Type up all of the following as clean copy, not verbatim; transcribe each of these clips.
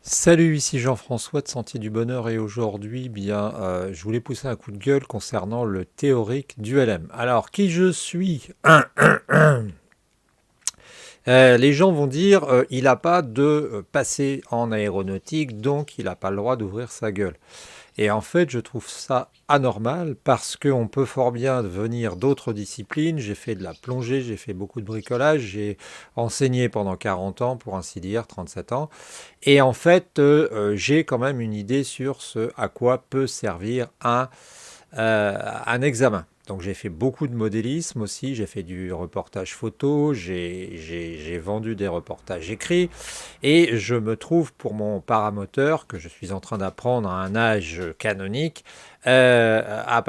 Salut, ici Jean-François de Sentier du Bonheur et aujourd'hui, je voulais pousser un coup de gueule concernant le théorique du LM. Alors, qui je suis? Les gens vont dire, il n'a pas de passé en aéronautique, donc il n'a pas le droit d'ouvrir sa gueule. Et en fait, je trouve ça anormal parce qu'on peut fort bien venir d'autres disciplines. J'ai fait de la plongée, j'ai fait beaucoup de bricolage, j'ai enseigné pendant 40 ans, pour ainsi dire, 37 ans. Et en fait, j'ai quand même une idée sur ce à quoi peut servir un examen. Donc j'ai fait beaucoup de modélisme aussi, j'ai fait du reportage photo, j'ai vendu des reportages écrits et je me trouve pour mon paramoteur que je suis en train d'apprendre à un âge canonique à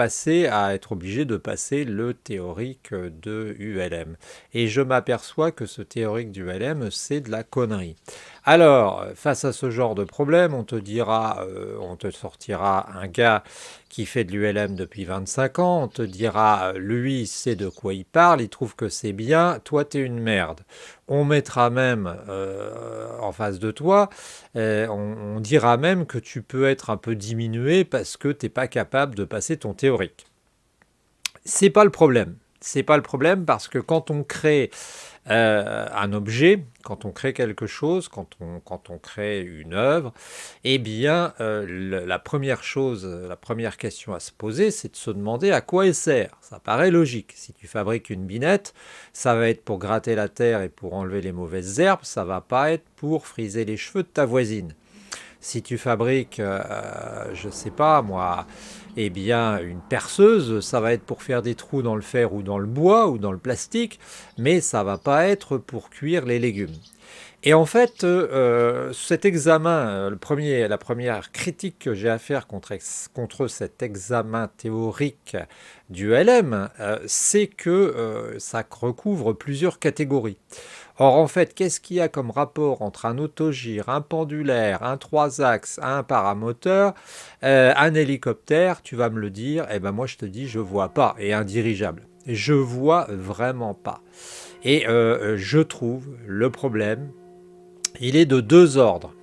être obligé de passer le théorique de ULM. Et je m'aperçois que ce théorique du ULM, c'est de la connerie. Alors, face à ce genre de problème, on te sortira un gars qui fait de l'ULM depuis 25 ans, on te dira, lui, il sait de quoi il parle, il trouve que c'est bien, toi, t'es une merde. On mettra même en face de toi, on dira même que tu peux être un peu diminué parce que t'es pas capable de passer ton théorique. C'est pas le problème. C'est pas le problème parce que quand on crée un objet, quand on crée quelque chose, quand on crée une œuvre, eh bien, la première chose, la première question à se poser, c'est de se demander à quoi elle sert. Ça paraît logique. Si tu fabriques une binette, ça va être pour gratter la terre et pour enlever les mauvaises herbes, ça va pas être pour friser les cheveux de ta voisine. Si tu fabriques, je sais pas moi, eh bien une perceuse, ça va être pour faire des trous dans le fer ou dans le bois ou dans le plastique, mais ça va pas être pour cuire les légumes. Et en fait, cet examen, la première critique que j'ai à faire contre cet examen théorique du LM, c'est que ça recouvre plusieurs catégories. Or, en fait, qu'est-ce qu'il y a comme rapport entre un autogire, un pendulaire, un trois-axes, un paramoteur, un hélicoptère? Tu vas me le dire. Eh ben moi, je te dis, je vois pas. Et un dirigeable. Je vois vraiment pas. Et je trouve le problème, il est de deux ordres.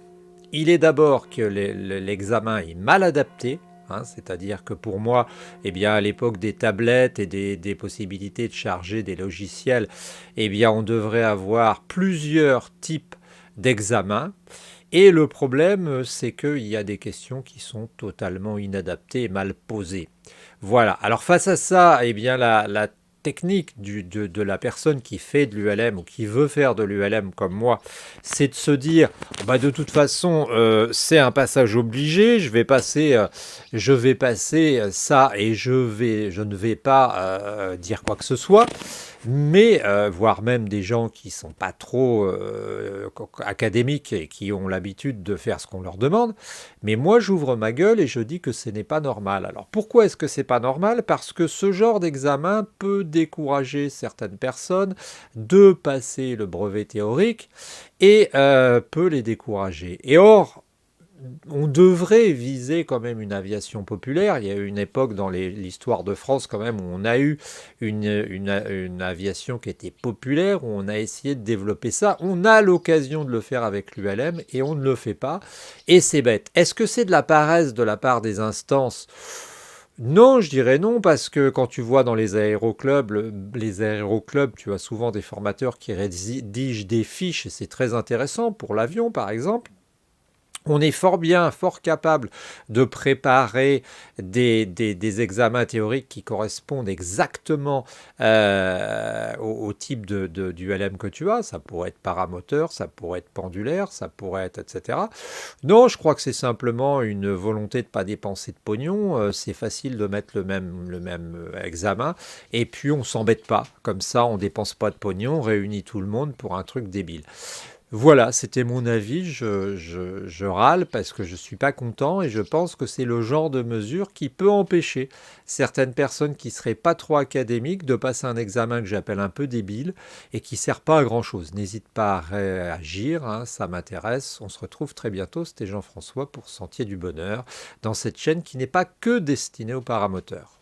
Il est d'abord que l'examen est mal adapté, hein, c'est-à-dire que pour moi, eh bien, à l'époque des tablettes et des possibilités de charger des logiciels, eh bien, on devrait avoir plusieurs types d'examens. Et le problème, c'est qu'il y a des questions qui sont totalement inadaptées et mal posées. Voilà. Alors face à ça, eh bien, la technique de la personne qui fait de l'ULM ou qui veut faire de l'ULM comme moi, c'est de se dire, bah, de toute façon, c'est un passage obligé, je vais passer ça et je ne vais pas dire quoi que ce soit. Mais, voire même des gens qui sont pas trop académiques et qui ont l'habitude de faire ce qu'on leur demande. Mais moi, j'ouvre ma gueule et je dis que ce n'est pas normal. Alors pourquoi est-ce que c'est pas normal? Parce que ce genre d'examen peut décourager certaines personnes de passer le brevet théorique et peut les décourager. Et or, on devrait viser quand même une aviation populaire. Il y a eu une époque dans l'histoire de France quand même où on a eu une aviation qui était populaire, où on a essayé de développer ça. On a l'occasion de le faire avec l'ULM et on ne le fait pas. Et c'est bête. Est-ce que c'est de la paresse de la part des instances? Non, je dirais non, parce que quand tu vois dans les aéroclubs, tu as souvent des formateurs qui rédigent des fiches, et c'est très intéressant pour l'avion, par exemple. On est fort bien, fort capable de préparer des examens théoriques qui correspondent exactement au type du LM que tu as. Ça pourrait être paramoteur, ça pourrait être pendulaire, ça pourrait être etc. Non, je crois que c'est simplement une volonté de ne pas dépenser de pognon. C'est facile de mettre le même examen et puis on s'embête pas. Comme ça, on dépense pas de pognon, on réunit tout le monde pour un truc débile. Voilà, c'était mon avis. Je râle parce que je ne suis pas content et je pense que c'est le genre de mesure qui peut empêcher certaines personnes qui ne seraient pas trop académiques de passer un examen que j'appelle un peu débile et qui ne sert pas à grand-chose. N'hésite pas à réagir, hein, ça m'intéresse. On se retrouve très bientôt. C'était Jean-François pour Sentier du Bonheur dans cette chaîne qui n'est pas que destinée aux paramoteurs.